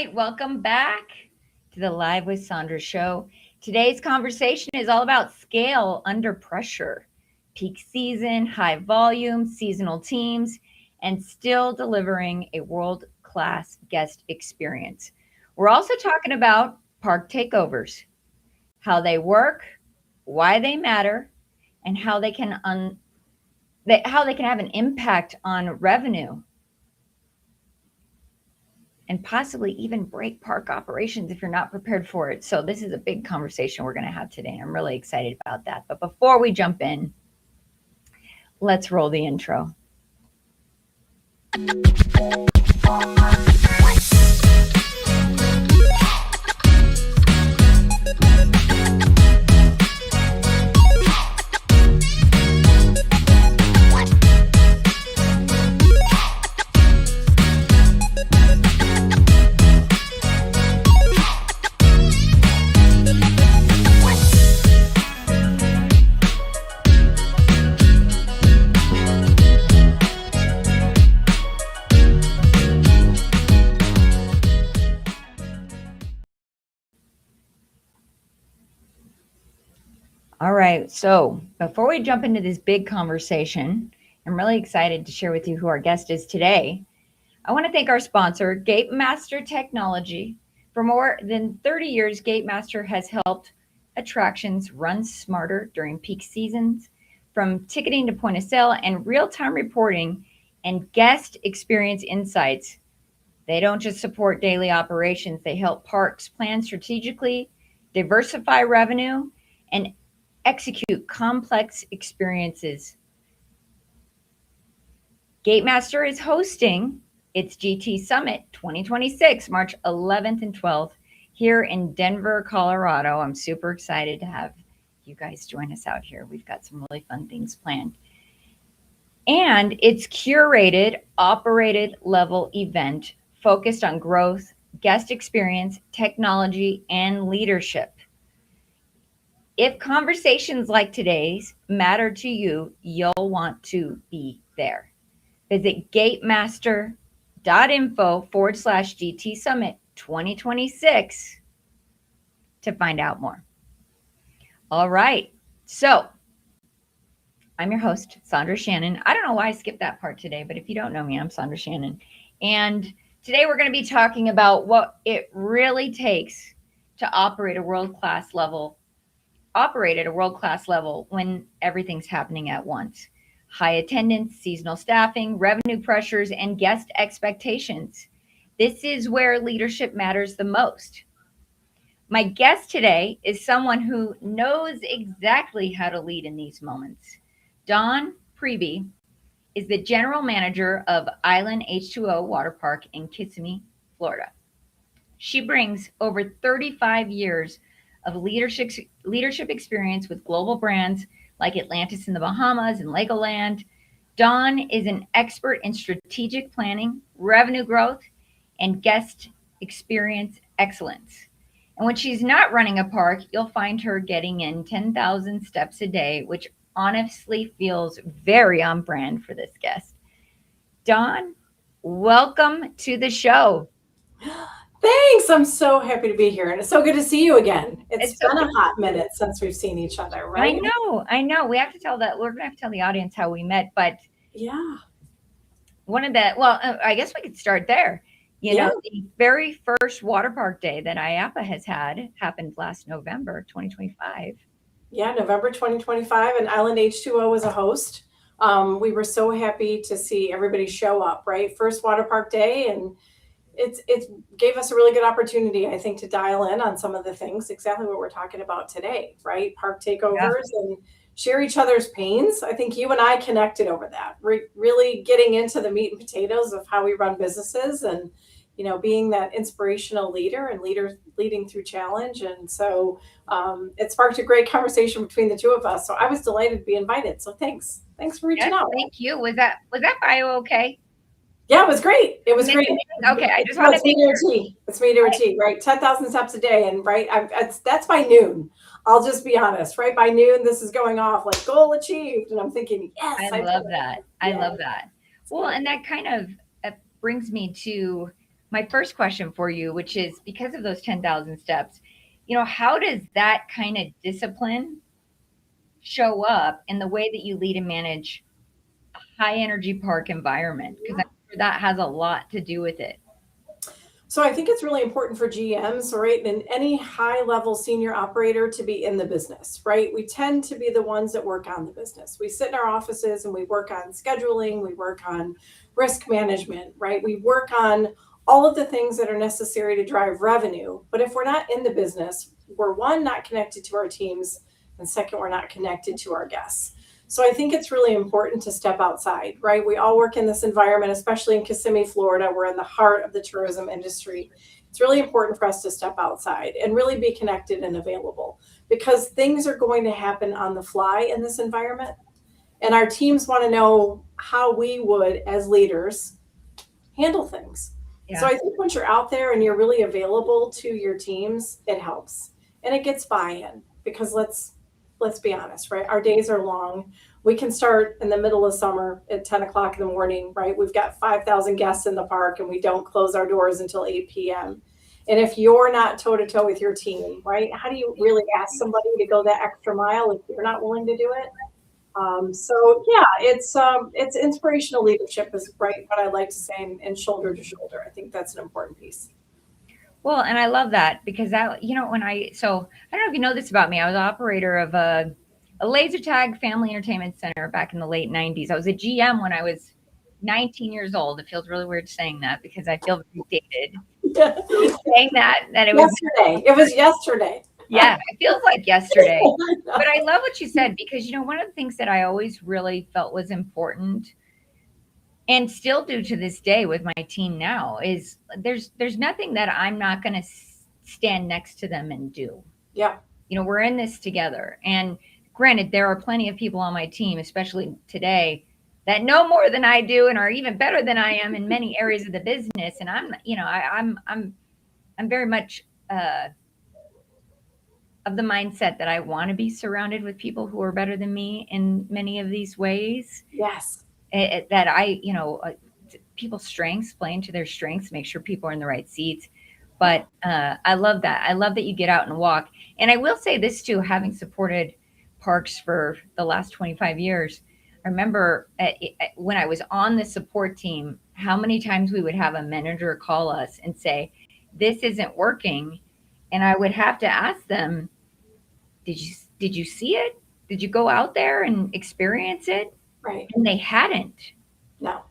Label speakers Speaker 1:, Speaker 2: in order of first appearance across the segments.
Speaker 1: right, welcome back to the Live with Sondra show. Today's conversation is all about scale under pressure, peak season, high volume, seasonal teams, and still delivering a world class guest experience. We're also talking about park takeovers, how they work, why they matter, and how they can have an impact on revenue and possibly even break park operations if you're not prepared for it. So this is a big conversation we're going to have today, and I'm really excited about that. But before we jump in, let's roll the intro. All right, so before we jump into this big conversation, I'm really excited to share with you who our guest is today. I want to thank our sponsor, Gatemaster Technology. For more than 30 years, Gatemaster has helped attractions run smarter during peak seasons, from ticketing to point of sale and real-time reporting and guest experience insights. They don't just support daily operations, they help parks plan strategically, diversify revenue, and execute complex experiences. Gatemaster is hosting its GT Summit 2026, March 11th and 12th, here in Denver, Colorado. I'm super excited to have you guys join us out here. We've got some really fun things planned. And it's curated, operated level event focused on growth, guest experience, technology, and leadership. If conversations like today's matter to you, you'll want to be there. Visit gatemaster.info/GT Summit 2026 to find out more. All right. So I'm your host, Sondra Shannon. I don't know why I skipped that part today, but if you don't know me, I'm Sondra Shannon. And today we're going to be talking about what it really takes to operate at a world-class level when everything's happening at once. High attendance, seasonal staffing, revenue pressures, and guest expectations. This is where leadership matters the most. My guest today is someone who knows exactly how to lead in these moments. Dawn Priebe is the general manager of Island H20 Water Park in Kissimmee, Florida. She brings over 35 years of leadership experience with global brands like Atlantis in the Bahamas and Legoland. Dawn is an expert in strategic planning, revenue growth, and guest experience excellence. And when she's not running a park, you'll find her getting in 10,000 steps a day, which honestly feels very on brand for this guest. Dawn, welcome to the show.
Speaker 2: Thanks. I'm so happy to be here. And it's so good to see you again. It's
Speaker 1: so
Speaker 2: been a hot minute since we've seen each other, right?
Speaker 1: I know. We're going to have to tell the audience how we met, but
Speaker 2: yeah.
Speaker 1: I guess we could start there. You know, the very first water park day that IAPA has had happened last November, 2025.
Speaker 2: Yeah, November 2025, and Island H20 was a host. We were so happy to see everybody show up, right? First water park day, and it gave us a really good opportunity, I think, to dial in on some of the things, exactly what we're talking about today, right? Park takeovers and share each other's pains. I think you and I connected over that, really getting into the meat and potatoes of how we run businesses and, you know, being that inspirational leader and leading through challenge. And so it sparked a great conversation between the two of us. So I was delighted to be invited. So thanks for reaching out.
Speaker 1: Thank you. Was that bio okay?
Speaker 2: Yeah, it was great. It was great.
Speaker 1: Okay, I just want to make sure.
Speaker 2: It's me to a T, right? 10,000 steps a day, and right, that's by noon. I'll just be honest, right? By noon, this is going off like goal achieved, and I'm thinking, yes.
Speaker 1: I love that. I love that. Well, and that kind of brings me to my first question for you, which is because of those 10,000 steps, how does that kind of discipline show up in the way that you lead and manage a high energy park environment? Because I'm sure that has a lot to do with it.
Speaker 2: So I think it's really important for GMs, right, and any high level senior operator to be in the business, right? We tend to be the ones that work on the business. We sit in our offices and we work on scheduling, we work on risk management, right? We work on all of the things that are necessary to drive revenue. But if we're not in the business, we're one, not connected to our teams, and second, we're not connected to our guests. So I think it's really important to step outside, right? We all work in this environment, especially in Kissimmee, Florida. We're in the heart of the tourism industry. It's really important for us to step outside and really be connected and available because things are going to happen on the fly in this environment. And our teams want to know how we would, as leaders, handle things.
Speaker 1: Yeah.
Speaker 2: So I think once you're out there and you're really available to your teams, it helps. And it gets buy-in because let's be honest, right? Our days are long. We can start in the middle of summer at 10 o'clock in the morning, right? We've got 5,000 guests in the park and we don't close our doors until 8 p.m. And if you're not toe to toe with your team, right? How do you really ask somebody to go that extra mile if you're not willing to do it? So yeah, it's inspirational leadership is right what I like to say, and shoulder to shoulder. I think that's an important piece.
Speaker 1: Well, and I love that because that, so I don't know if you know this about me. I was an operator of a laser tag family entertainment center back in the late 90s. I was a GM when I was 19 years old. It feels really weird saying that because I feel very dated.
Speaker 2: Yeah.
Speaker 1: Saying that it was
Speaker 2: yesterday. It was yesterday.
Speaker 1: Yeah, it feels like yesterday. But I love what you said because, one of the things that I always really felt was important and still do to this day with my team now is there's nothing that I'm not going to stand next to them and do.
Speaker 2: Yeah.
Speaker 1: We're in this together. And granted, there are plenty of people on my team, especially today, that know more than I do and are even better than I am in many areas of the business. And I'm very much of the mindset that I want to be surrounded with people who are better than me in many of these ways.
Speaker 2: Yes.
Speaker 1: That people's strengths play into their strengths, make sure people are in the right seats. But I love that. I love that you get out and walk. And I will say this too, having supported parks for the last 25 years, I remember when I was on the support team, how many times we would have a manager call us and say, this isn't working. And I would have to ask them, did you see it? Did you go out there and experience it?
Speaker 2: Right.
Speaker 1: And they hadn't.
Speaker 2: No.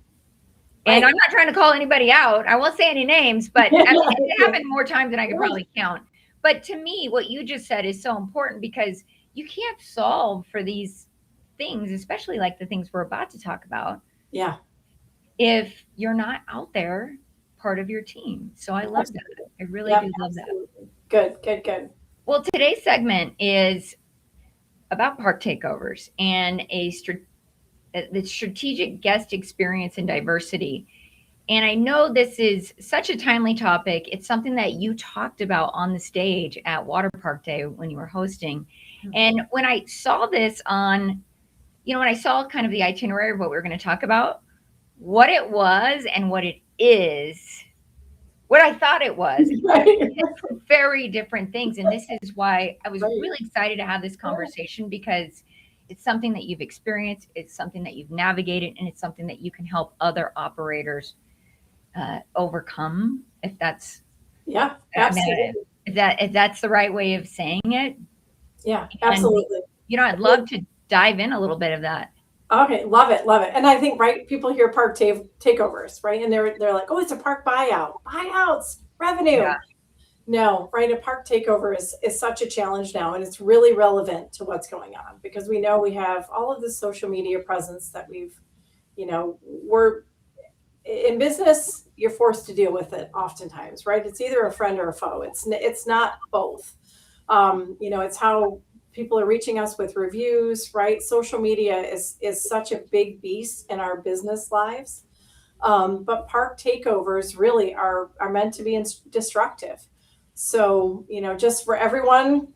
Speaker 1: And I'm not trying to call anybody out. I won't say any names, but it happened more times than I could probably count. But to me, what you just said is so important because you can't solve for these things, especially like the things we're about to talk about.
Speaker 2: Yeah.
Speaker 1: If you're not out there, part of your team. So I love that. I really do love that.
Speaker 2: Good.
Speaker 1: Well, today's segment is about park takeovers and the strategic guest experience and diversity. And I know this is such a timely topic. It's something that you talked about on the stage at Water Park Day when you were hosting. And when I saw this when I saw kind of the itinerary of what we were going to talk about, what it was and what it is, what I thought it was, very different things. And this is why I was really excited to have this conversation because it's something that you've experienced, it's something that you've navigated, and it's something that you can help other operators overcome. If that's
Speaker 2: absolutely.
Speaker 1: If that's the right way of saying it.
Speaker 2: Yeah, absolutely.
Speaker 1: I'd love to dive in a little bit of that.
Speaker 2: Okay, love it. And I think people hear park takeovers, right? And they're like, oh, it's a park buyouts, revenue. Yeah. No, right? A park takeover is such a challenge now, and it's really relevant to what's going on because we know we have all of this social media presence that we're in business. You're forced to deal with it oftentimes, right? It's either a friend or a foe. It's not both. It's how people are reaching us with reviews, right? Social media is such a big beast in our business lives. But park takeovers really are meant to be destructive. So, just for everyone,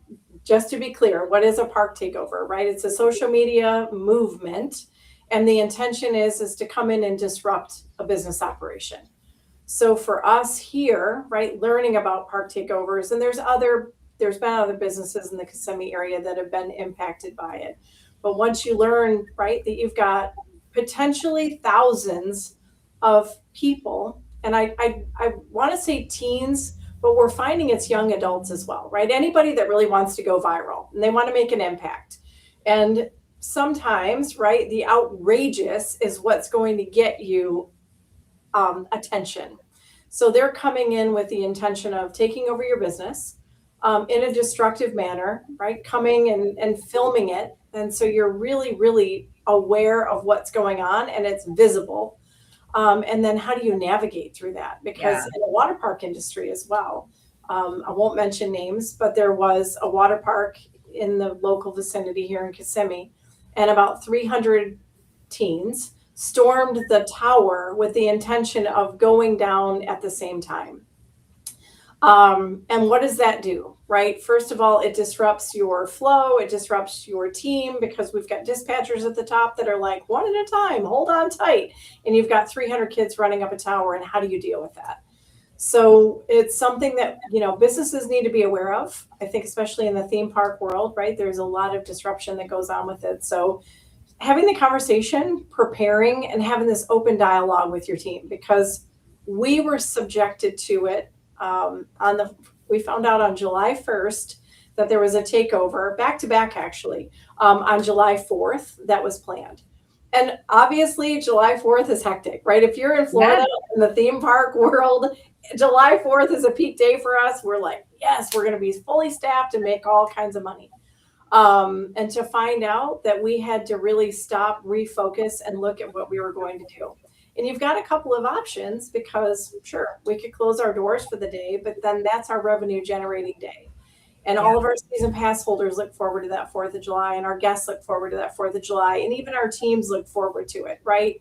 Speaker 2: just to be clear, what is a park takeover, right? It's a social media movement. And the intention is to come in and disrupt a business operation. So for us here, right, learning about park takeovers, and there's been other businesses in the Kissimmee area that have been impacted by it. But once you learn, right, that you've got potentially thousands of people, and I want to say teens, but we're finding it's young adults as well, right? Anybody that really wants to go viral and they want to make an impact. And sometimes, right, the outrageous is what's going to get you attention. So they're coming in with the intention of taking over your business in a destructive manner, right? Coming and filming it. And so you're really, really aware of what's going on and it's visible. And then how do you navigate through that? Because
Speaker 1: Yeah.
Speaker 2: in the water park industry as well, I won't mention names, but there was a water park in the local vicinity here in Kissimmee, and about 300 teens stormed the tower with the intention of going down at the same time. And what does that do, right? First of all, it disrupts your flow, it disrupts your team because we've got dispatchers at the top that are like, one at a time, hold on tight. And you've got 300 kids running up a tower, and how do you deal with that? So it's something that, businesses need to be aware of. I think, especially in the theme park world, right? There's a lot of disruption that goes on with it. So having the conversation, preparing, and having this open dialogue with your team, because we were subjected to it. We found out on July 1st that there was a takeover, back to back actually, on July 4th that was planned. And obviously, July 4th is hectic, right? If you're in Florida in the theme park world, July 4th is a peak day for us. We're like, yes, we're going to be fully staffed and make all kinds of money. And to find out that we had to really stop, refocus, and look at what we were going to do. And you've got a couple of options because, sure, we could close our doors for the day, but then that's our revenue generating day. And all of our season pass holders look forward to that 4th of July, and our guests look forward to that 4th of July, and even our teams look forward to it, right?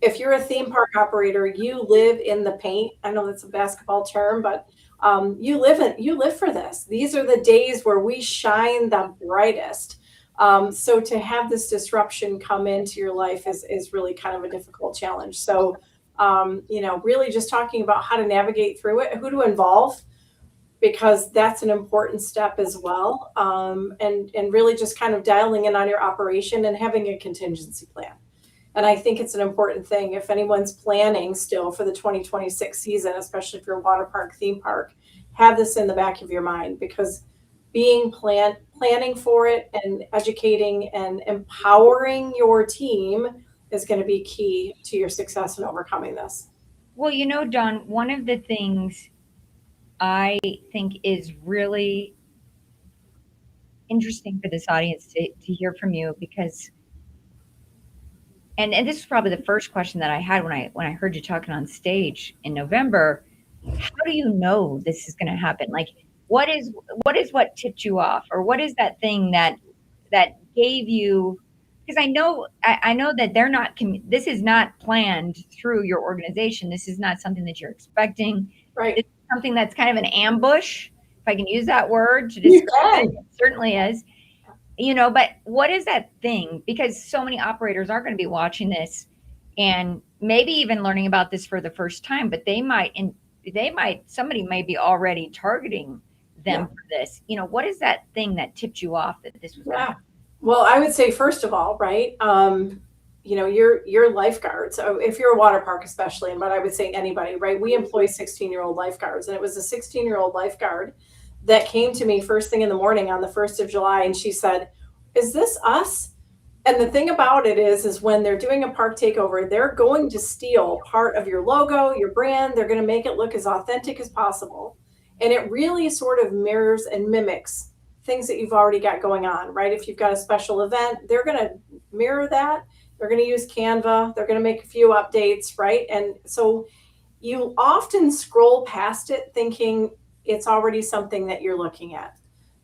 Speaker 2: If you're a theme park operator, you live in the paint. I know that's a basketball term, but you live for this. These are the days where we shine the brightest. So to have this disruption come into your life is really kind of a difficult challenge. So, really just talking about how to navigate through it, who to involve, because that's an important step as well. And really just kind of dialing in on your operation and having a contingency plan. And I think it's an important thing if anyone's planning still for the 2026 season, especially if you're a water park, theme park, have this in the back of your mind, because being planning for it and educating and empowering your team is going to be key to your success in overcoming this.
Speaker 1: Well, Dawn, one of the things I think is really interesting for this audience to hear from you, because and this is probably the first question that I had when I heard you talking on stage in November. How do you know this is going to happen? Like, what is what tipped you off, or what is that thing that gave you? Because I know that they're not. This is not planned through your organization. This is not something that you're expecting.
Speaker 2: Right.
Speaker 1: It's something that's kind of an ambush, if I can use that word to describe it. It certainly is. But what is that thing? Because so many operators are going to be watching this and maybe even learning about this for the first time, but somebody may be already targeting them for this. What is that thing that tipped you off that this was happening?
Speaker 2: Well, I would say, first of all, right, your lifeguards, so if you're a water park especially, and but I would say anybody, right, we employ 16-year-old lifeguards, and it was a 16-year-old lifeguard that came to me first thing in the morning on the 1st of July, and she said, is this us? And the thing about it is when they're doing a park takeover, they're going to steal part of your logo, your brand. They're going to make it look as authentic as possible. And it really sort of mirrors and mimics things that you've already got going on, right? If you've got a special event, they're going to mirror that. They're going to use Canva. They're going to make a few updates, right? And so you often scroll past it thinking it's already something that you're looking at.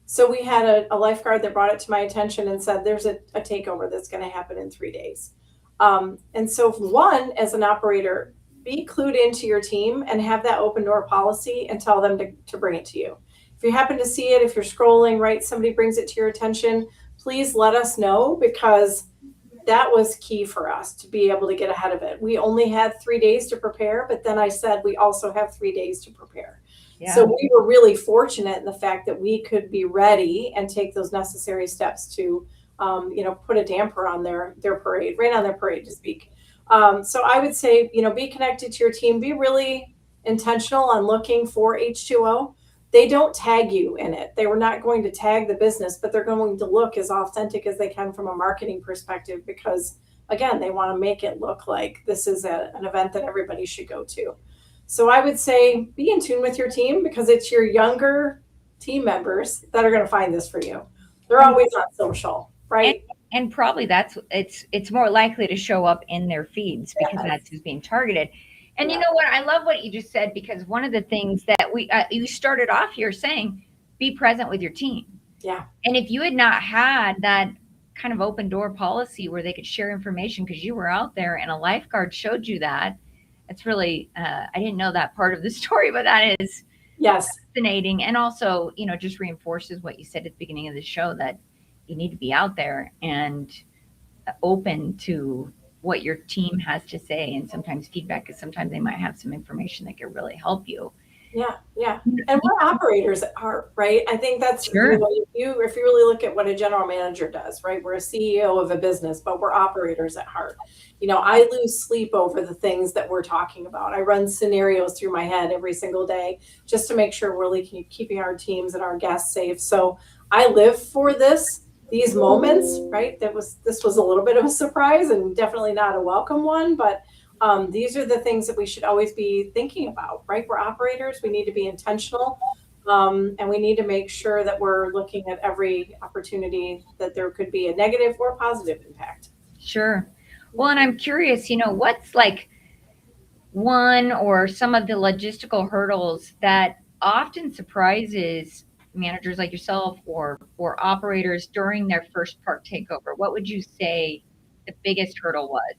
Speaker 2: So we had a lifeguard that brought it to my attention and said, there's a takeover that's going to happen in 3 days. And so one, as an operator, be clued into your team and have that open door policy and tell them to bring it to you. If you happen to see it, if you're scrolling, right, somebody brings it to your attention, please let us know, because that was key for us to be able to get ahead of it. We only had 3 days to prepare, but then I said we also have 3 days to prepare.
Speaker 1: Yeah.
Speaker 2: So we were really fortunate in the fact that we could be ready and take those necessary steps to, put a damper on their parade, rain on their parade to speak. So I would say, be connected to your team, be really intentional on looking for H2O. They don't tag you in it. They were not going to tag the business, but they're going to look as authentic as they can from a marketing perspective because, again, they want to make it look like this is an event that everybody should go to. So I would say be in tune with your team because it's your younger team members that are going to find this for you. They're always on social, right?
Speaker 1: And probably it's more likely to show up in their feeds because that's who's being targeted. And you know what? I love what you just said because one of the things that you started off here saying, be present with your team.
Speaker 2: Yeah.
Speaker 1: And if you had not had that kind of open door policy where they could share information because you were out there and a lifeguard showed you that, it's really, I didn't know that part of the story, but that is fascinating. And also, just reinforces what you said at the beginning of the show that you need to be out there and open to what your team has to say, and sometimes feedback, because sometimes they might have some information that could really help you.
Speaker 2: Yeah. And we're operators at heart, right? I think that's,
Speaker 1: sure.
Speaker 2: If you really look at what a general manager does, right? We're a CEO of a business, but we're operators at heart. I lose sleep over the things that we're talking about. I run scenarios through my head every single day just to make sure we're keeping our teams and our guests safe. So I live for these moments, right? This was a little bit of a surprise and definitely not a welcome one, but these are the things that we should always be thinking about, right? We're operators. We need to be intentional, and we need to make sure that we're looking at every opportunity that there could be a negative or positive impact.
Speaker 1: Sure. Well, and I'm curious, what's like one or some of the logistical hurdles that often surprises managers like yourself or operators during their first park takeover? What would you say the biggest hurdle was?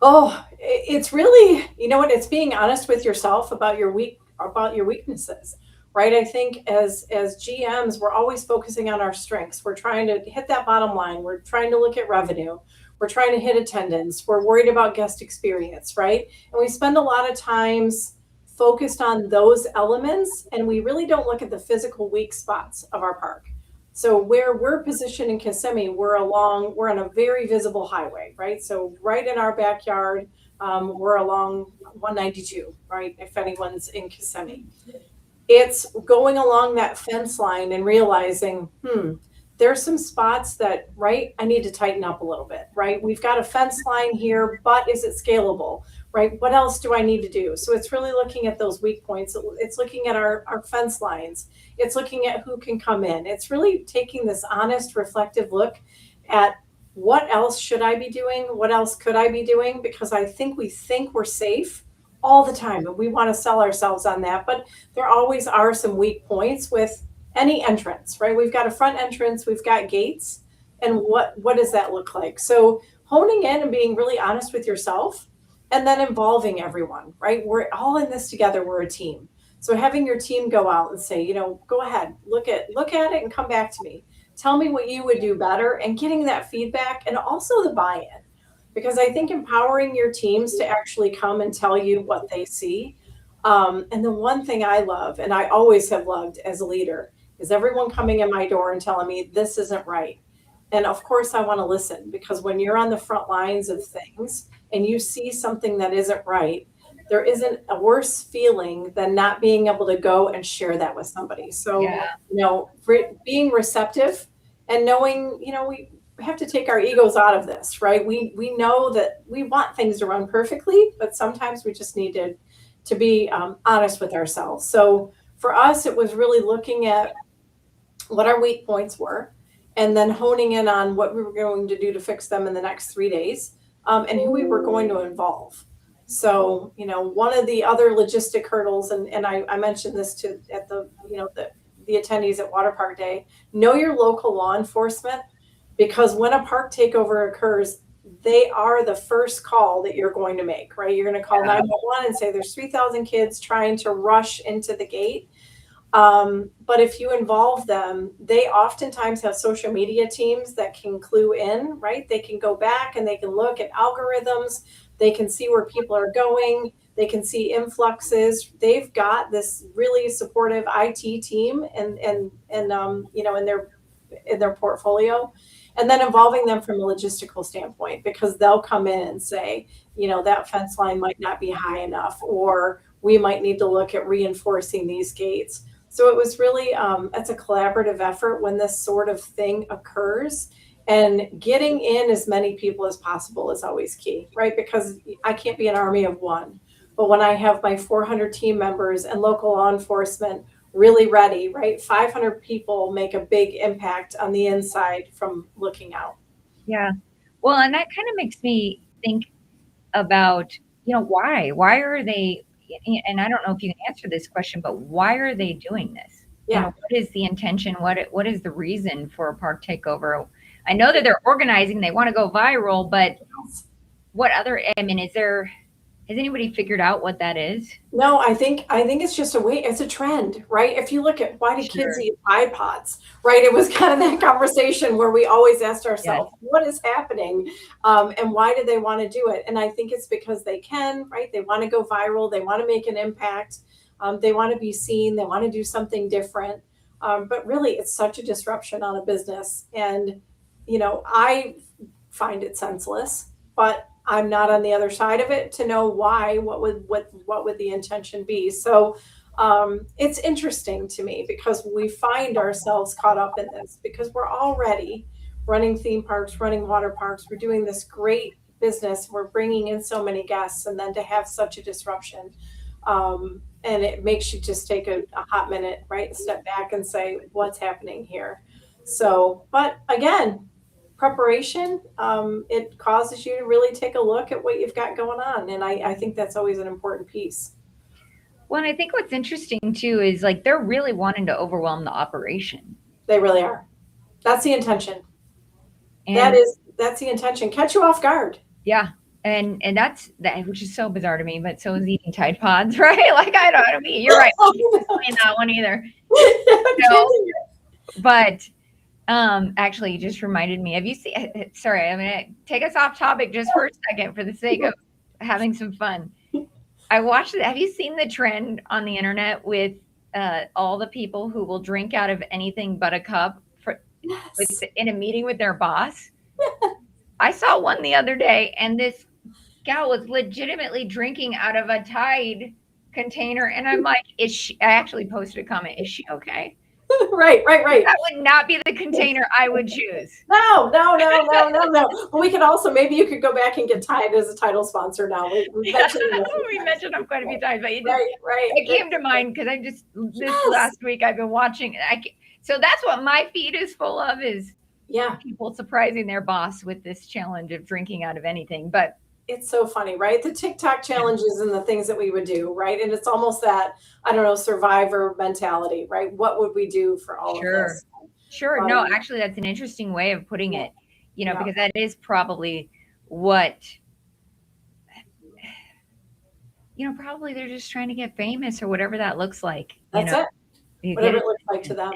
Speaker 2: Oh, it's really, it's being honest with yourself about your weaknesses, right? I think as GMs, we're always focusing on our strengths. We're trying to hit that bottom line. We're trying to look at revenue. We're trying to hit attendance. We're worried about guest experience, right? And we spend a lot of times focused on those elements, and we really don't look at the physical weak spots of our park. So where we're positioned in Kissimmee, we're on a very visible highway, right? So right in our backyard, we're along 192, right? If anyone's in Kissimmee. It's going along that fence line and realizing, there's some spots that, right, I need to tighten up a little bit, right? We've got a fence line here, but is it scalable, right? What else do I need to do? So it's really looking at those weak points. It's looking at our fence lines. It's looking at who can come in. It's really taking this honest, reflective look at what else should I be doing? What else could I be doing? Because I think we're safe all the time, and we want to sell ourselves on that. But there always are some weak points with any entrance, right? We've got a front entrance, we've got gates, and what does that look like? So honing in and being really honest with yourself, and then involving everyone, right? We're all in this together. We're a team. So having your team go out and say, go ahead, look at it and come back to me. Tell me what you would do better, and getting that feedback and also the buy-in. Because I think empowering your teams to actually come and tell you what they see. And the one thing I love, and I always have loved as a leader, is everyone coming in my door and telling me this isn't right. And of course I want to listen, because when you're on the front lines of things and you see something that isn't right, there isn't a worse feeling than not being able to go and share that with somebody. So, being receptive and knowing, we have to take our egos out of this, right? We know that we want things to run perfectly, but sometimes we just need to be honest with ourselves. So for us, it was really looking at what our weak points were, and then honing in on what we were going to do to fix them in the next 3 days, and who we were going to involve. So, one of the other logistic hurdles, and I mentioned this at the attendees at Water Park Day, know your local law enforcement, because when a park takeover occurs, they are the first call that you're going to make, right? You're going to call 911 and say there's 3,000 kids trying to rush into the gate. But if you involve them, they oftentimes have social media teams that can clue in, right? They can go back and they can look at algorithms. They can see where people are going. They can see influxes. They've got this really supportive IT team in their portfolio, and then involving them from a logistical standpoint, because they'll come in and say, that fence line might not be high enough, or we might need to look at reinforcing these gates. So it was really, it's a collaborative effort when this sort of thing occurs. And getting in as many people as possible is always key, right? Because I can't be an army of one. But when I have my 400 team members and local law enforcement really ready, right? 500 people make a big impact on the inside from looking out.
Speaker 1: Yeah. Well, and that kind of makes me think about, why are they, and I don't know if you can answer this question, but why are they doing this?
Speaker 2: Yeah.
Speaker 1: What is the intention? What is the reason for a park takeover? I know that they're organizing, they want to go viral, but what other, has anybody figured out what that is?
Speaker 2: No, I think it's just it's a trend, right? If you look at why do kids eat iPods, right? It was kind of that conversation where we always asked ourselves, what is happening? And why do they want to do it? And I think it's because they can, right? They want to go viral. They want to make an impact. They want to be seen. They want to do something different. But really, it's such a disruption on a business. And, I find it senseless, but I'm not on the other side of it to know why. What would the intention be? So it's interesting to me because we find ourselves caught up in this because we're already running theme parks, running water parks. We're doing this great business. We're bringing in so many guests, and then to have such a disruption, and it makes you just take a hot minute, right? Step back and say, what's happening here? So, but again, preparation, it causes you to really take a look at what you've got going on. And I think that's always an important piece.
Speaker 1: Well, and I think what's interesting too is like they're really wanting to overwhelm the operation.
Speaker 2: They really are. That's the intention.
Speaker 1: And
Speaker 2: that's the intention. Catch you off guard.
Speaker 1: Yeah. And that's that, which is so bizarre to me, but so is eating Tide Pods, right? Like I don't know. You're right. I can't explain that one either. But actually, you just reminded me. Have you seen? Sorry, I'm gonna take us off topic just for a second for the sake of having some fun. I watched it. Have you seen the trend on the internet with all the people who will drink out of anything but a cup in a meeting with their boss? I saw one the other day, and this gal was legitimately drinking out of a Tide container, and I'm like, "Is she?" I actually posted a comment. Is she okay?
Speaker 2: Right.
Speaker 1: That would not be the container I would choose.
Speaker 2: No. But we could also, maybe you could go back and get Tide as a title sponsor now. We
Speaker 1: mentioned them quite a few times, but you just,
Speaker 2: right.
Speaker 1: It came to mind because last week I've been watching. So that's what my feed is full of is people surprising their boss with this challenge of drinking out of anything. But
Speaker 2: it's so funny, right? The TikTok challenges and the things that we would do, right? And it's almost that, I don't know, survivor mentality, right? What would we do for all of this?
Speaker 1: Sure. No, actually, that's an interesting way of putting it, because that is probably what, probably they're just trying to get famous or whatever that looks like.
Speaker 2: That's it. Whatever it looks like to them.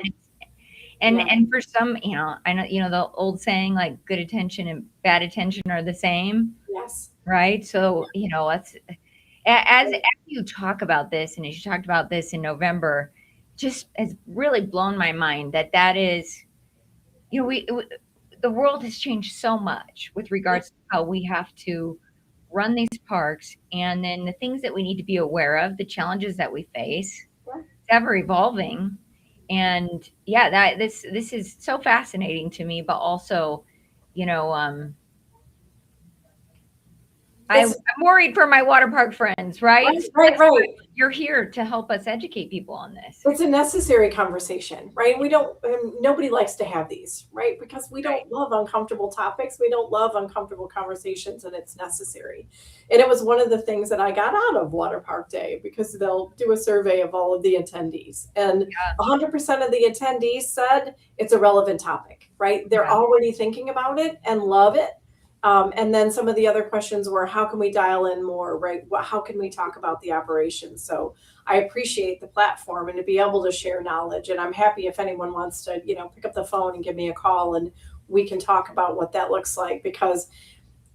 Speaker 1: And for some, I know, the old saying, like good attention and bad attention are the same.
Speaker 2: Yes.
Speaker 1: Right. So, let's, as you talk about this, and as you talked about this in November, just has really blown my mind that is, the world has changed so much with regards to how we have to run these parks, and then the things that we need to be aware of, the challenges that we face. It's ever evolving. And this is so fascinating to me, but also, I'm worried for my water park friends, right?
Speaker 2: Right.
Speaker 1: You're here to help us educate people on this.
Speaker 2: It's a necessary conversation, right? Nobody likes to have these, right? Because we don't love uncomfortable topics. We don't love uncomfortable conversations, and it's necessary. And it was one of the things that I got out of Water Park Day, because they'll do a survey of all of the attendees, and 100% of the attendees said it's a relevant topic, right? They're already thinking about it and love it. And then some of the other questions were, how can we dial in more, right? How can we talk about the operation? So I appreciate the platform and to be able to share knowledge. And I'm happy if anyone wants to, pick up the phone and give me a call and we can talk about what that looks like, because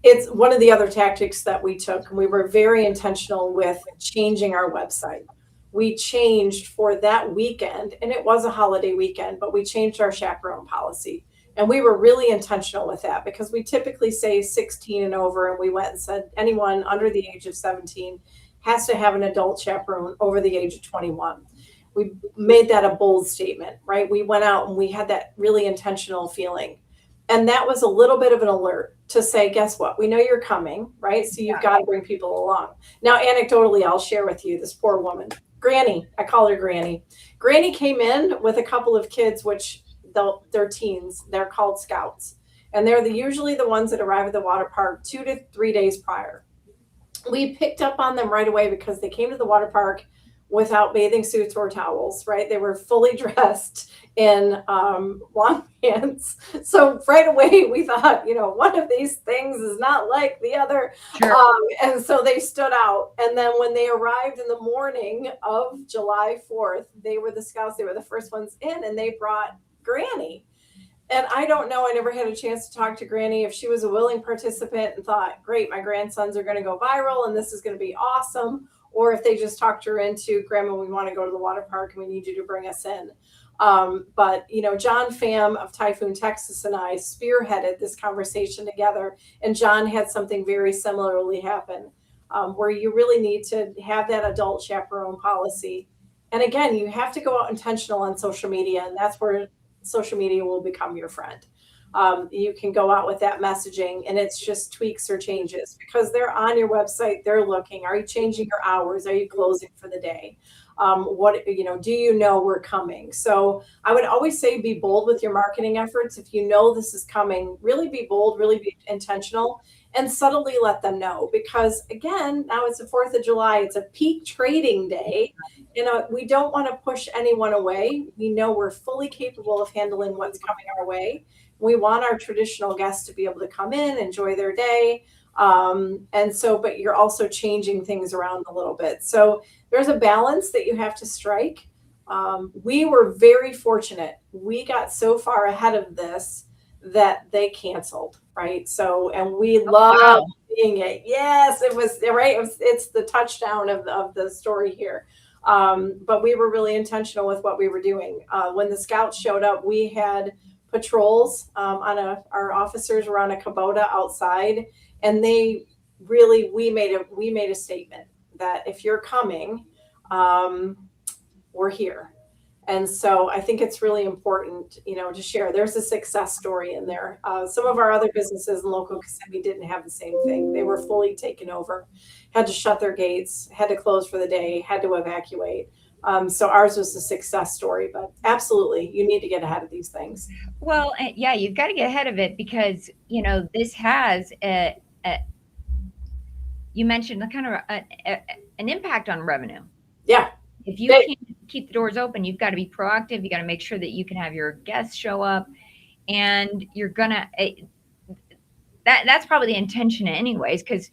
Speaker 2: it's one of the other tactics that we took. We were very intentional with changing our website. We changed for that weekend, and it was a holiday weekend, but we changed our chaperone policy. And we were really intentional with that because we typically say 16 and over, and we went and said anyone under the age of 17 has to have an adult chaperone over the age of 21. We made that a bold statement, right? We went out and we had that really intentional feeling. And that was a little bit of an alert to say, guess what? We know you're coming, right? So you've got to bring people along. Now, anecdotally, I'll share with you this poor woman, Granny. I call her Granny. Granny came in with a couple of kids, which they're teens. They're called scouts. And they're usually the ones that arrive at the water park 2 to 3 days prior. We picked up on them right away because they came to the water park without bathing suits or towels, right? They were fully dressed in long pants. So right away we thought, one of these things is not like the other.
Speaker 1: Sure.
Speaker 2: And so they stood out. And then when they arrived in the morning of July 4th, they were the scouts. They were the first ones in, and they brought Granny. And I don't know, I never had a chance to talk to Granny if she was a willing participant and thought, great, my grandsons are going to go viral and this is going to be awesome. Or if they just talked her into, Grandma, we want to go to the water park and we need you to bring us in. But John Pham of Typhoon, Texas, and I spearheaded this conversation together. And John had something very similarly happen, where you really need to have that adult chaperone policy. And again, you have to go out intentional on social media, and that's where social media will become your friend. You can go out with that messaging, and it's just tweaks or changes because they're on your website. They're looking. Are you changing your hours? Are you closing for the day? Do you know we're coming? So I would always say be bold with your marketing efforts. If you know this is coming, really be bold, really be intentional, and subtly let them know. Because again, now it's the 4th of July. It's a peak trading day. We don't want to push anyone away. We know we're fully capable of handling what's coming our way. We want our traditional guests to be able to come in, enjoy their day. But you're also changing things around a little bit. So there's a balance that you have to strike. We were very fortunate. We got so far ahead of this that they canceled, right? So, and we love seeing it. Yes, it was right. It's the touchdown of the story here. But we were really intentional with what we were doing. When the scouts showed up, we had patrols our officers were on a Kubota outside, and we made a statement that if you're coming, we're here. And so I think it's really important, to share. There's a success story in there. Some of our other businesses in local Kissimmee didn't have the same thing. They were fully taken over, had to shut their gates, had to close for the day, had to evacuate. So ours was a success story, but absolutely, you need to get ahead of these things.
Speaker 1: Well, yeah, you've got to get ahead of it because, this has you mentioned the kind of an impact on revenue.
Speaker 2: Yeah.
Speaker 1: If you can't keep the doors open, you've got to be proactive. You got to make sure that you can have your guests show up, and you're gonna. That's probably the intention, anyways. Because,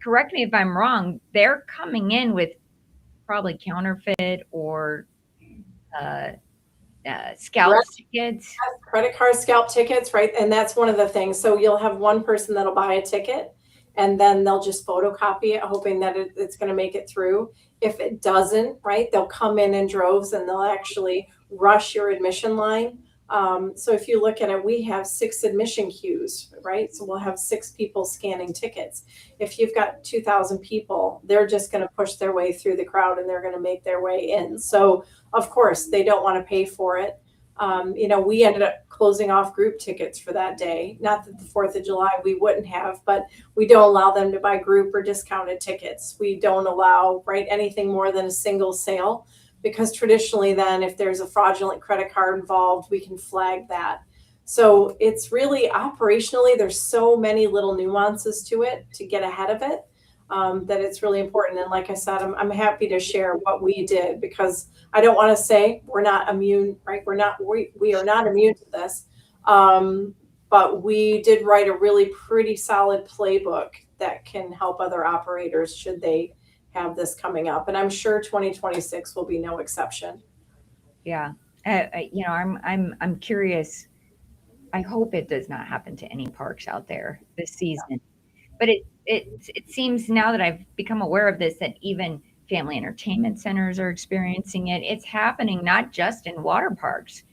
Speaker 1: correct me if I'm wrong, they're coming in with probably counterfeit or scalp tickets,
Speaker 2: credit card scalp tickets, right? And that's one of the things. So you'll have one person that'll buy a ticket, and then they'll just photocopy it, hoping that it's going to make it through. If it doesn't, right, they'll come in droves and they'll actually rush your admission line. So if you look at it, we have 6 admission queues, right? So we'll have 6 people scanning tickets. If you've got 2,000 people, they're just going to push their way through the crowd and they're going to make their way in. So of course they don't want to pay for it. We ended up closing off group tickets for that day. Not that the 4th of July we wouldn't have, but we don't allow them to buy group or discounted tickets. We don't allow, right, anything more than a single sale, because traditionally then if there's a fraudulent credit card involved, we can flag that. So it's really operationally, there's so many little nuances to it to get ahead of it. That it's really important. And like I said, I'm happy to share what we did, because I don't want to say we're not immune, right? We are not immune to this. But we did write a really pretty solid playbook that can help other operators should they have this coming up, and I'm sure 2026 will be no exception.
Speaker 1: Yeah. I'm curious. I hope it does not happen to any parks out there this season. But it seems now that I've become aware of this that even family entertainment centers are experiencing it. It's happening not just in water parks,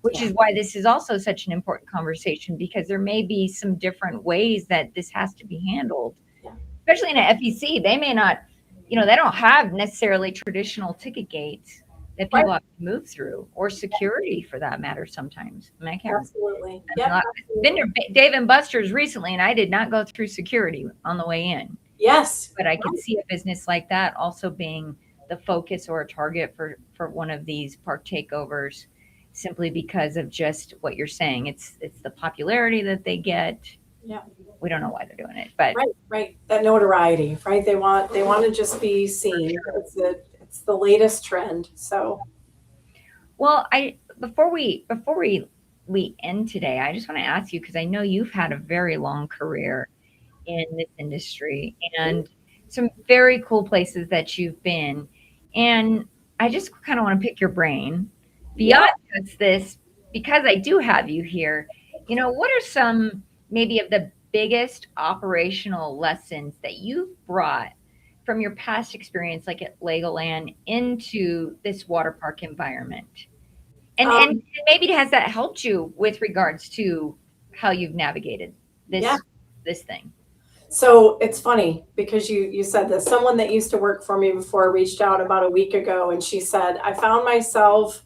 Speaker 1: which
Speaker 2: Yeah.
Speaker 1: is why this is also such an important conversation because there may be some different ways that this has to be handled,
Speaker 2: Yeah.
Speaker 1: especially in an FEC. They may not, they don't have necessarily traditional ticket gates that
Speaker 2: Right.
Speaker 1: people have to move through or security for that matter sometimes. I mean, I can't
Speaker 2: Absolutely.
Speaker 1: I've
Speaker 2: Yep.
Speaker 1: been
Speaker 2: Absolutely.
Speaker 1: to Dave and Buster's recently, and I did not go through security on the way in.
Speaker 2: Yes.
Speaker 1: But I could
Speaker 2: Right.
Speaker 1: see a business like that also being the focus or a target for one of these park takeovers, simply because of just what you're saying. It's the popularity that they get.
Speaker 2: Yeah.
Speaker 1: We don't know why they're doing it, but
Speaker 2: Right. Right. That notoriety, right? They want to just be seen. It's the latest trend. So
Speaker 1: well, I before we end today, I just want to ask you because I know you've had a very long career in this industry and some very cool places that you've been. And I just kind of want to pick your brain
Speaker 2: yeah.
Speaker 1: beyond just this, because I do have you here. What are some maybe of the biggest operational lessons that you've brought from your past experience, like at Legoland, into this water park environment? And
Speaker 2: Um,
Speaker 1: maybe has that helped you with regards to how you've navigated
Speaker 2: yeah.
Speaker 1: this thing?
Speaker 2: So it's funny because you said this. Someone that used to work for me before reached out about a week ago, and she said, I found myself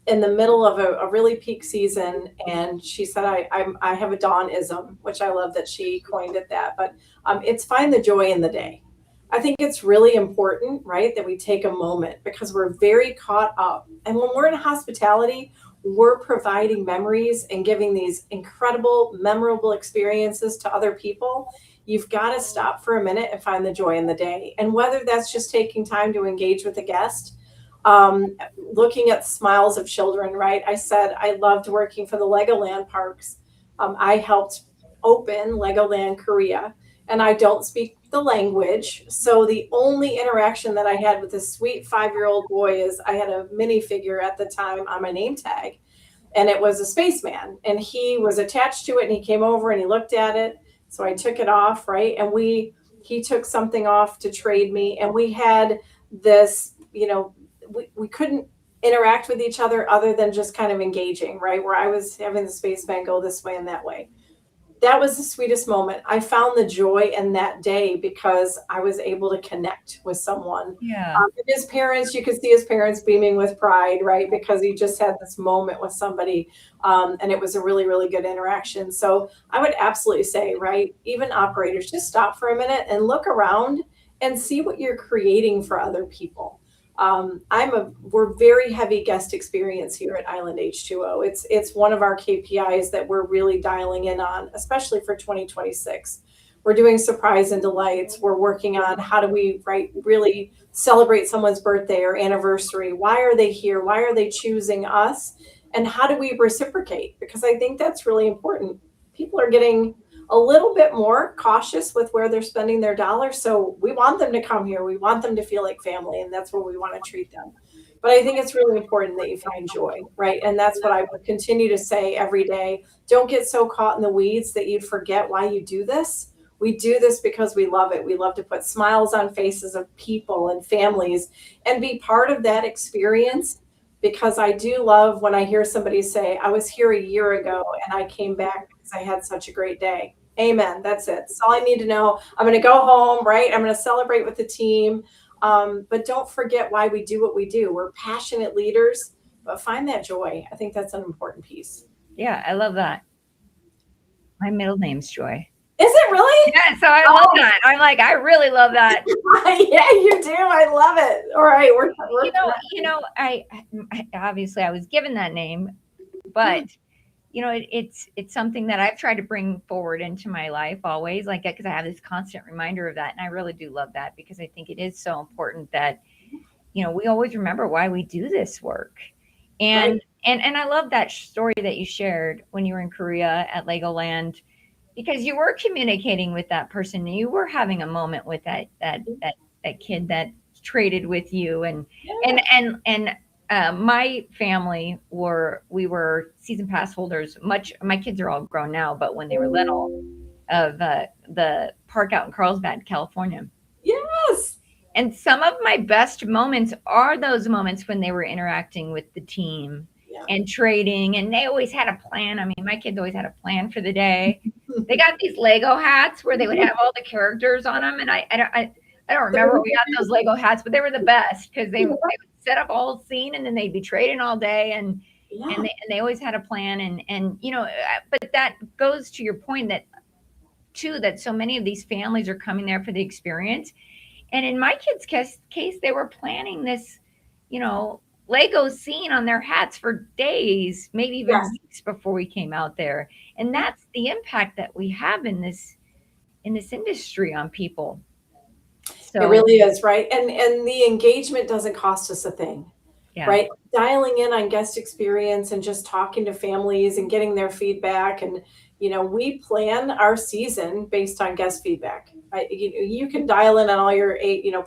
Speaker 2: in the middle of a really peak season, and she said, I have a Dawnism, which I love that she coined it that, but it's find the joy in the day. I think it's really important, right, that we take a moment because we're very caught up. And when we're in hospitality, we're providing memories and giving these incredible, memorable experiences to other people. You've got to stop for a minute and find the joy in the day. And whether that's just taking time to engage with a guest, looking at smiles of children, right? I said I loved working for the Legoland parks. I helped open Legoland Korea, and I don't speak the language. So the only interaction that I had with this sweet 5-year-old boy is I had a minifigure at the time on my name tag, and it was a spaceman, and he was attached to it, and he came over and he looked at it. So I took it off, right? And he took something off to trade me, and we had this, we couldn't interact with each other than just kind of engaging, right? Where I was having the spaceman go this way and that way. That was the sweetest moment. I found the joy in that day because I was able to connect with someone.
Speaker 1: Yeah.
Speaker 2: And his parents, you could see his parents beaming with pride, right? Because he just had this moment with somebody, and it was a really, really good interaction. So I would absolutely say, right, even operators, just stop for a minute and look around and see what you're creating for other people. We're very heavy guest experience here at Island H20. It's one of our KPIs that we're really dialing in on, especially for 2026. We're doing surprise and delights. We're working on how do we really celebrate someone's birthday or anniversary. Why are they here? Why are they choosing us? And how do we reciprocate? Because I think that's really important. People are getting a little bit more cautious with where they're spending their dollars. So we want them to come here. We want them to feel like family, and that's where we want to treat them. But I think it's really important that you find joy, right? And that's what I would continue to say every day. Don't get so caught in the weeds that you forget why you do this. We do this because we love it. We love to put smiles on faces of people and families and be part of that experience, because I do love when I hear somebody say, I was here a year ago and I came back because I had such a great day. Amen. That's it. That's all I need to know. I'm going to go home, right? I'm going to celebrate with the team. But don't forget why we do what we do. We're passionate leaders, but find that joy. I think that's an important piece.
Speaker 1: Yeah, I love that. My middle name's Joy.
Speaker 2: Is it really?
Speaker 1: Yeah, so I love that. I'm like, I really love that.
Speaker 2: Yeah, you do. I love it. All right,
Speaker 1: I obviously I was given that name, but it's something that I've tried to bring forward into my life always, like because I have this constant reminder of that, and I really do love that because I think it is so important that we always remember why we do this work. And
Speaker 2: Right.
Speaker 1: and I love that story that you shared when you were in Korea at Legoland, because you were communicating with that person. You were having a moment with that kid that traded with you, and
Speaker 2: Yeah.
Speaker 1: my family we were season pass holders. My kids are all grown now, but when they were little, of the park out in Carlsbad, California.
Speaker 2: Yes.
Speaker 1: And some of my best moments are those moments when they were interacting with the team
Speaker 2: Yeah.
Speaker 1: and trading, and they always had a plan. I mean, my kids always had a plan for the day. They got these Lego hats where they would have all the characters on them, and I don't remember where we got those Lego hats, but they were the best because they would set up a whole scene, and then they'd be trading all day, and
Speaker 2: Yeah.
Speaker 1: they always had a plan, and but that goes to your point that so many of these families are coming there for the experience. And in my kids' case, they were planning this, Lego scene on their hats for days, maybe even
Speaker 2: Yes.
Speaker 1: weeks before we came out there. And that's the impact that we have in this industry on people.
Speaker 2: It
Speaker 1: So
Speaker 2: really is, right? And the engagement doesn't cost us a thing,
Speaker 1: yeah,
Speaker 2: right? Dialing in on guest experience and just talking to families and getting their feedback. And, we plan our season based on guest feedback. You can dial in on all your,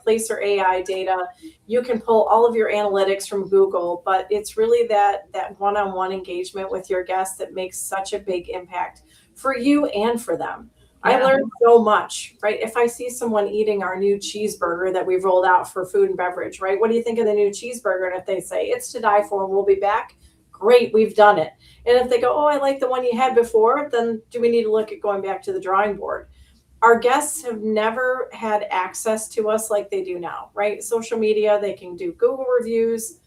Speaker 2: Placer AI data. You can pull all of your analytics from Google, but it's really that one-on-one engagement with your guests that makes such a big impact for you and for them. I
Speaker 1: yeah,
Speaker 2: learned so much, right? If I see someone eating our new cheeseburger that we've rolled out for food and beverage, right? What do you think of the new cheeseburger? And if they say it's to die for and we'll be back, great, we've done it. And if they go, oh, I like the one you had before, then do we need to look at going back to the drawing board? Our guests have never had access to us like they do now, right? Social media, they can do Google reviews,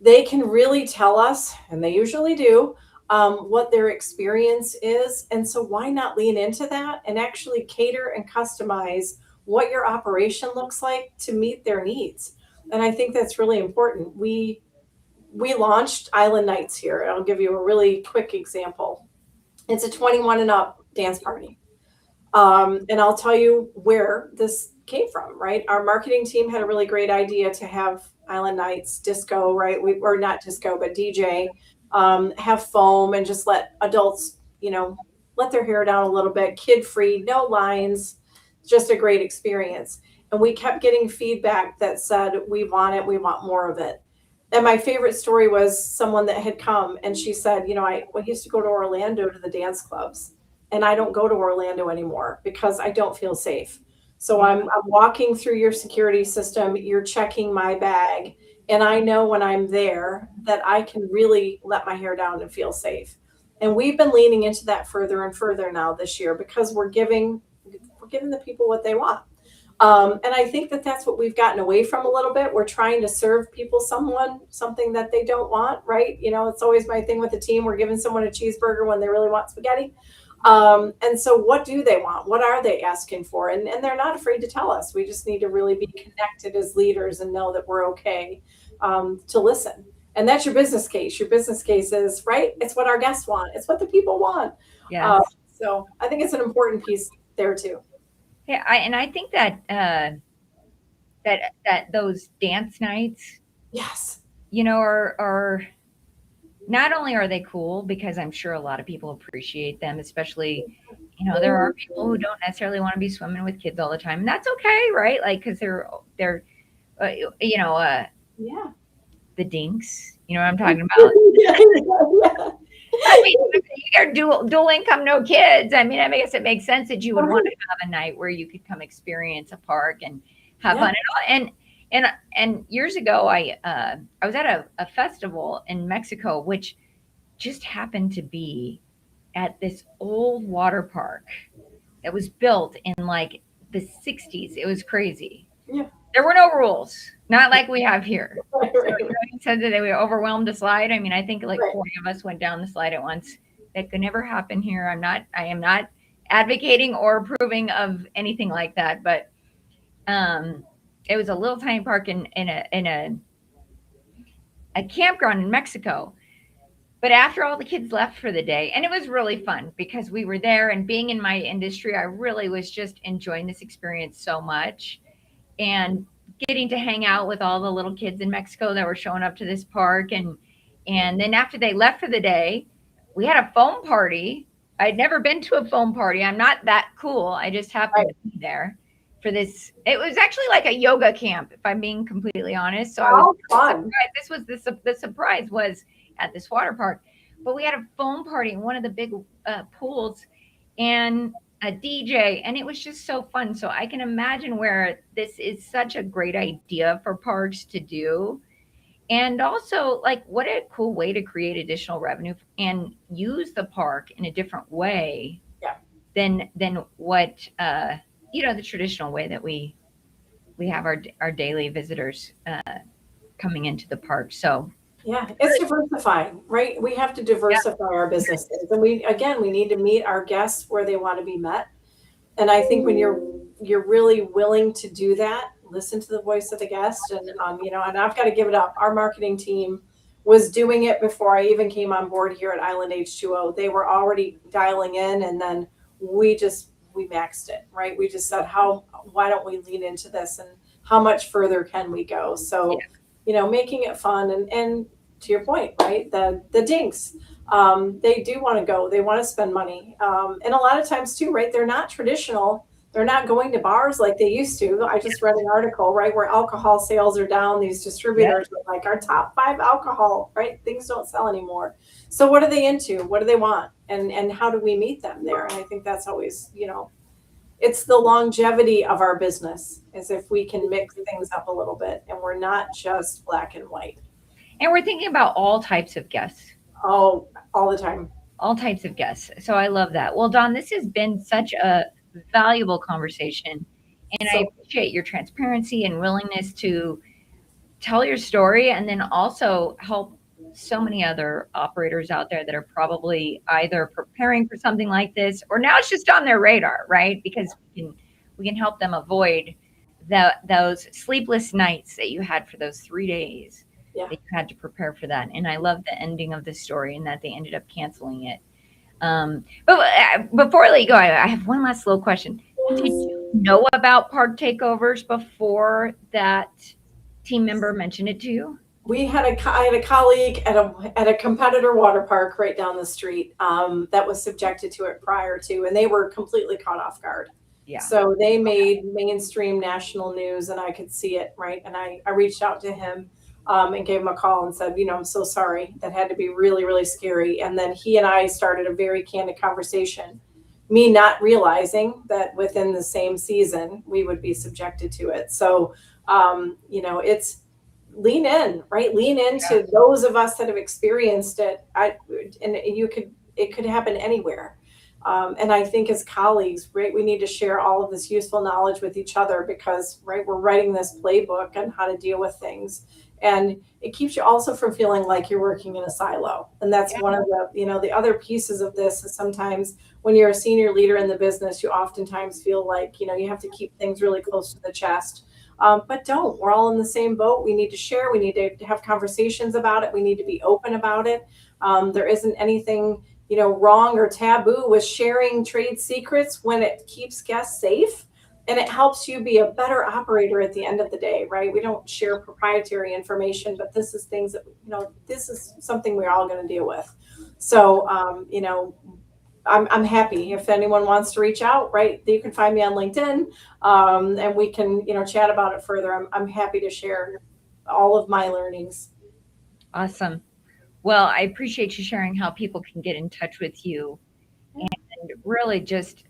Speaker 2: they can really tell us, and they usually do, what their experience is. And so, why not lean into that and actually cater and customize what your operation looks like to meet their needs? And I think that's really important. We launched Island Nights here. I'll give you a really quick example. It's a 21 and up dance party. And I'll tell you where this came from, right? Our marketing team had a really great idea to have Island Nights disco, right? Or not disco, but DJ, have foam and just let adults, let their hair down a little bit, kid free, no lines, just a great experience. And we kept getting feedback that said, we want it, we want more of it. And my favorite story was someone that had come and she said, I used to go to Orlando to the dance clubs, and I don't go to Orlando anymore because I don't feel safe. So
Speaker 1: yeah,
Speaker 2: I'm walking through your security system, you're checking my bag, and I know when I'm there that I can really let my hair down and feel safe. And we've been leaning into that further and further now this year because we're giving the people what they want. And I think that that's what we've gotten away from a little bit. We're trying to serve people something that they don't want, right? It's always my thing with the team. We're giving someone a cheeseburger when they really want spaghetti. And so what do they want? What are they asking for? And they're not afraid to tell us. We just need to really be connected as leaders and know that we're okay, to listen. And that's your business case. Your business case is, right? It's what our guests want. It's what the people want.
Speaker 1: yes.
Speaker 2: So I think it's an important piece there too.
Speaker 1: Yeah, I think that that those dance nights,
Speaker 2: Yes.
Speaker 1: are not only are they cool because I'm sure a lot of people appreciate them, especially, there are people who don't necessarily want to be swimming with kids all the time, and that's okay, right? Like, because they're, uh, you know, uh,
Speaker 2: Yeah.
Speaker 1: the dinks. You know what I'm talking about?
Speaker 2: Yeah. Yeah.
Speaker 1: I mean, if you're dual income, no kids. I mean, I guess it makes sense that you would want to have a night where you could come experience a park and have
Speaker 2: Yeah.
Speaker 1: fun. And years ago, I was at a festival in Mexico, which just happened to be at this old water park that was built in like the 60s. It was crazy.
Speaker 2: Yeah.
Speaker 1: There were no rules, not like we have here.
Speaker 2: Right,
Speaker 1: So
Speaker 2: right,
Speaker 1: you said that they overwhelmed the slide. I mean, I think like
Speaker 2: right.
Speaker 1: 40 of us went down the slide at once. That could never happen here. I am not advocating or approving of anything like that, but it was a little tiny park in a campground in Mexico. But after all the kids left for the day, and it was really fun because we were there, and being in my industry, I really was just enjoying this experience so much, and getting to hang out with all the little kids in Mexico that were showing up to this park. And then after they left for the day, we had a foam party. I'd never been to a foam party. I'm not that cool. I just happened
Speaker 2: Right.
Speaker 1: to be there for this. It was actually like a yoga camp, if I'm being completely honest. So I was
Speaker 2: Oh, fun.
Speaker 1: surprised. This was the surprise was at this water park, but we had a foam party in one of the big pools, and a DJ, and it was just so fun. So I can imagine where this is such a great idea for parks to do. And also, like, what a cool way to create additional revenue and use the park in a different way
Speaker 2: Yeah.
Speaker 1: than what the traditional way that we have our daily visitors coming into the park. So
Speaker 2: Yeah, it's diversifying, right? We have to diversify our businesses. And we need to meet our guests where they want to be met. And I think when you're really willing to do that, listen to the voice of the guest, and and I've got to give it up. Our marketing team was doing it before I even came on board here at Island H20. They were already dialing in, and then we maxed it, right? We just said, why don't we lean into this, and how much further can we go? So, making it fun, and to your point, right? The dinks, they do want to go, they want to spend money, and a lot of times too, right? They're not traditional. They're not going to bars like they used to. I just read an article, right, where alcohol sales are down. These distributors are like, our top 5 alcohol, right? Things don't sell anymore. So what are they into? What do they want? And how do we meet them there? And I think that's always, it's the longevity of our business, is if we can mix things up a little bit and we're not just black and white.
Speaker 1: And we're thinking about all types of guests.
Speaker 2: Oh, all the time.
Speaker 1: All types of guests. So I love that. Well, Dawn, this has been such a valuable conversation. And I appreciate your transparency and willingness to tell your story, and then also help so many other operators out there that are probably either preparing for something like this, or now it's just on their radar, right? Because we can help them avoid those sleepless nights that you had for those 3 days. That you had to prepare for that. And I love the ending of the story, and that they ended up canceling it. But before I let you go, I have one last little question. Did you know about park takeovers before that team member mentioned it to you?
Speaker 2: I had a colleague at a competitor water park right down the street, that was subjected to it prior to, and they were completely caught off guard.
Speaker 1: Yeah.
Speaker 2: So they made mainstream national news, and I could see it, right? And I reached out to him, and gave him a call and said, I'm so sorry. That had to be really, really scary. And then he and I started a very candid conversation, me not realizing that within the same season we would be subjected to it. So, it's lean in, right? Lean into those of us that have experienced it. It could happen anywhere. And I think as colleagues, right, we need to share all of this useful knowledge with each other, because, right, we're writing this playbook on how to deal with things. And it keeps you also from feeling like you're working in a silo. And that's one of the other pieces of this is sometimes when you're a senior leader in the business, you oftentimes feel like, you have to keep things really close to the chest. But don't. We're all in the same boat. We need to share. We need to have conversations about it. We need to be open about it. There isn't anything, wrong or taboo with sharing trade secrets when it keeps guests safe. And it helps you be a better operator at the end of the day, right? We don't share proprietary information, but this is things that, this is something we're all going to deal with. So, I'm happy if anyone wants to reach out, right? You can find me on LinkedIn, and we can, chat about it further. I'm happy to share all of my learnings.
Speaker 1: Awesome. Well, I appreciate you sharing how people can get in touch with you, and really just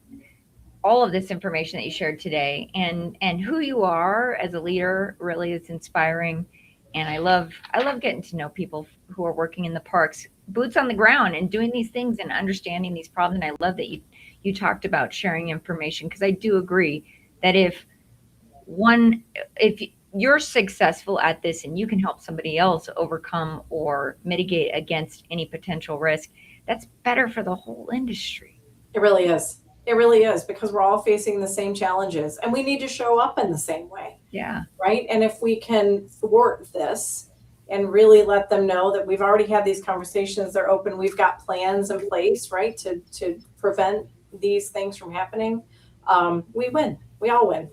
Speaker 1: all of this information that you shared today, and who you are as a leader really is inspiring. And I love getting to know people who are working in the parks, boots on the ground, and doing these things and understanding these problems. And I love that you talked about sharing information, because I do agree that if you're successful at this and you can help somebody else overcome or mitigate against any potential risk, that's better for the whole industry.
Speaker 2: It really is. It really is, because we're all facing the same challenges, and we need to show up in the same way.
Speaker 1: Yeah.
Speaker 2: Right. And if we can thwart this and really let them know that we've already had these conversations, they're open, we've got plans in place, right, to prevent these things from happening, we win. We all win.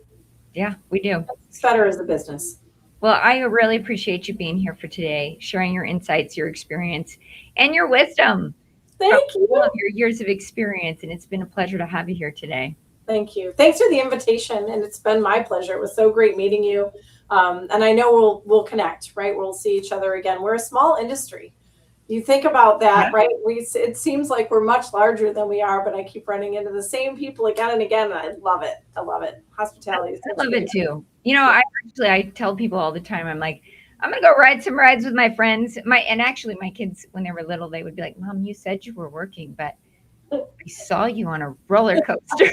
Speaker 1: Yeah, we do.
Speaker 2: It's better as a business.
Speaker 1: Well, I really appreciate you being here for today, sharing your insights, your experience, and your wisdom.
Speaker 2: Thank you.
Speaker 1: All of your years of experience, and it's been a pleasure to have you here today.
Speaker 2: Thank you. Thanks for the invitation, and it's been my pleasure. It was so great meeting you, and I know we'll connect. Right, we'll see each other again. We're a small industry. You think about that,
Speaker 1: Yeah.
Speaker 2: right? It seems like we're much larger than we are, but I keep running into the same people again and again. And I love it. I love it. Hospitality is
Speaker 1: I
Speaker 2: such
Speaker 1: love
Speaker 2: a
Speaker 1: it
Speaker 2: great.
Speaker 1: too. I tell people all the time, I'm like, I'm gonna go ride some rides with my friends. My kids, when they were little, they would be like, Mom, you said you were working, but I saw you on a roller coaster.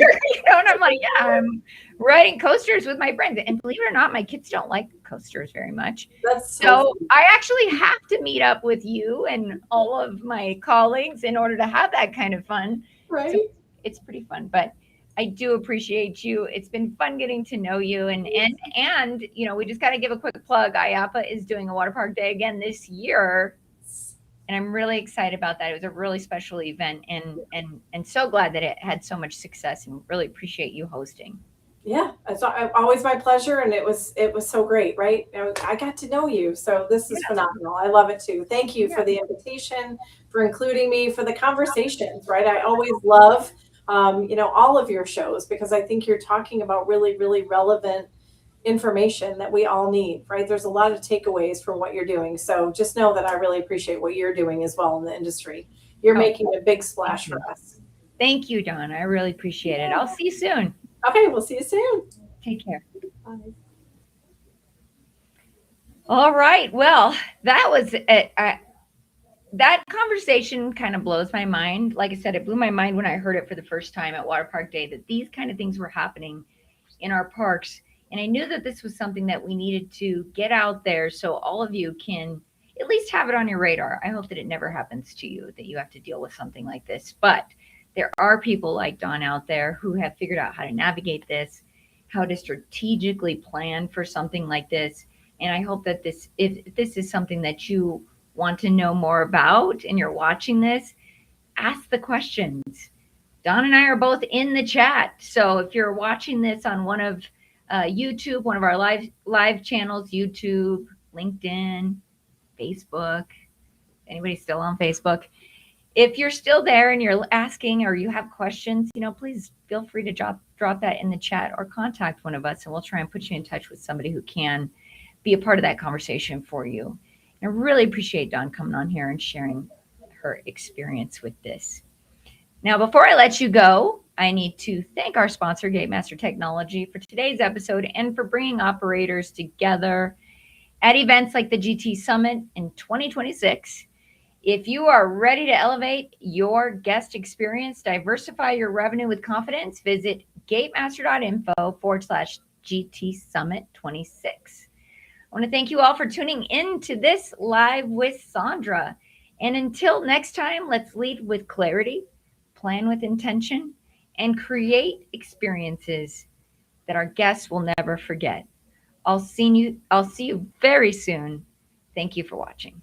Speaker 1: And I'm like, yeah, I'm riding coasters with my friends. And believe it or not, my kids don't like coasters very much.
Speaker 2: That's so
Speaker 1: So
Speaker 2: sweet.
Speaker 1: I actually have to meet up with you and all of my colleagues in order to have that kind of fun. So
Speaker 2: Right?
Speaker 1: it's pretty fun. But I do appreciate you. It's been fun getting to know you. And we just got to give a quick plug. IAPA is doing a water park day again this year, and I'm really excited about that. It was a really special event, and so glad that it had so much success, and really appreciate you hosting.
Speaker 2: Yeah, it's always my pleasure, and it was so great, right? I got to know you, so this is
Speaker 1: Yeah,
Speaker 2: phenomenal. I love it too. Thank you
Speaker 1: yeah.
Speaker 2: for the invitation, for including me, for the conversations, right? I always love, all of your shows because I think you're talking about really, really relevant information that we all need, right? There's a lot of takeaways from what you're doing. So just know that I really appreciate what you're doing as well in the industry. You're
Speaker 1: Oh,
Speaker 2: making a big
Speaker 1: thank
Speaker 2: splash for
Speaker 1: you.
Speaker 2: us.
Speaker 1: Thank you, Dawn. I really appreciate it.
Speaker 2: Yeah.
Speaker 1: I'll see you soon.
Speaker 2: Okay, we'll see you soon.
Speaker 1: Take care.
Speaker 2: Bye.
Speaker 1: All right. Well, that was it. That conversation kind of blows my mind. Like I said, it blew my mind when I heard it for the first time at Water Park Day, that these kind of things were happening in our parks. And I knew that this was something that we needed to get out there so all of you can at least have it on your radar. I hope that it never happens to you, that you have to deal with something like this. But there are people like Dawn out there who have figured out how to navigate this, how to strategically plan for something like this. And I hope that if this is something that you want to know more about and you're watching this, ask the questions. Dawn and I are both in the chat. So if you're watching this on one of YouTube, one of our live channels, YouTube, LinkedIn, Facebook, anybody still on Facebook? If you're still there and you're asking or you have questions, please feel free to drop that in the chat or contact one of us, and we'll try and put you in touch with somebody who can be a part of that conversation for you. And I really appreciate Dawn coming on here and sharing her experience with this. Now, before I let you go, I need to thank our sponsor, Gatemaster Technology, for today's episode and for bringing operators together at events like the GT Summit in 2026. If you are ready to elevate your guest experience, diversify your revenue with confidence, visit gatemaster.info/GT Summit 26. I want to thank you all for tuning in to this live with Sondra. And until next time, let's lead with clarity, plan with intention, and create experiences that our guests will never forget. I'll see you very soon. Thank you for watching.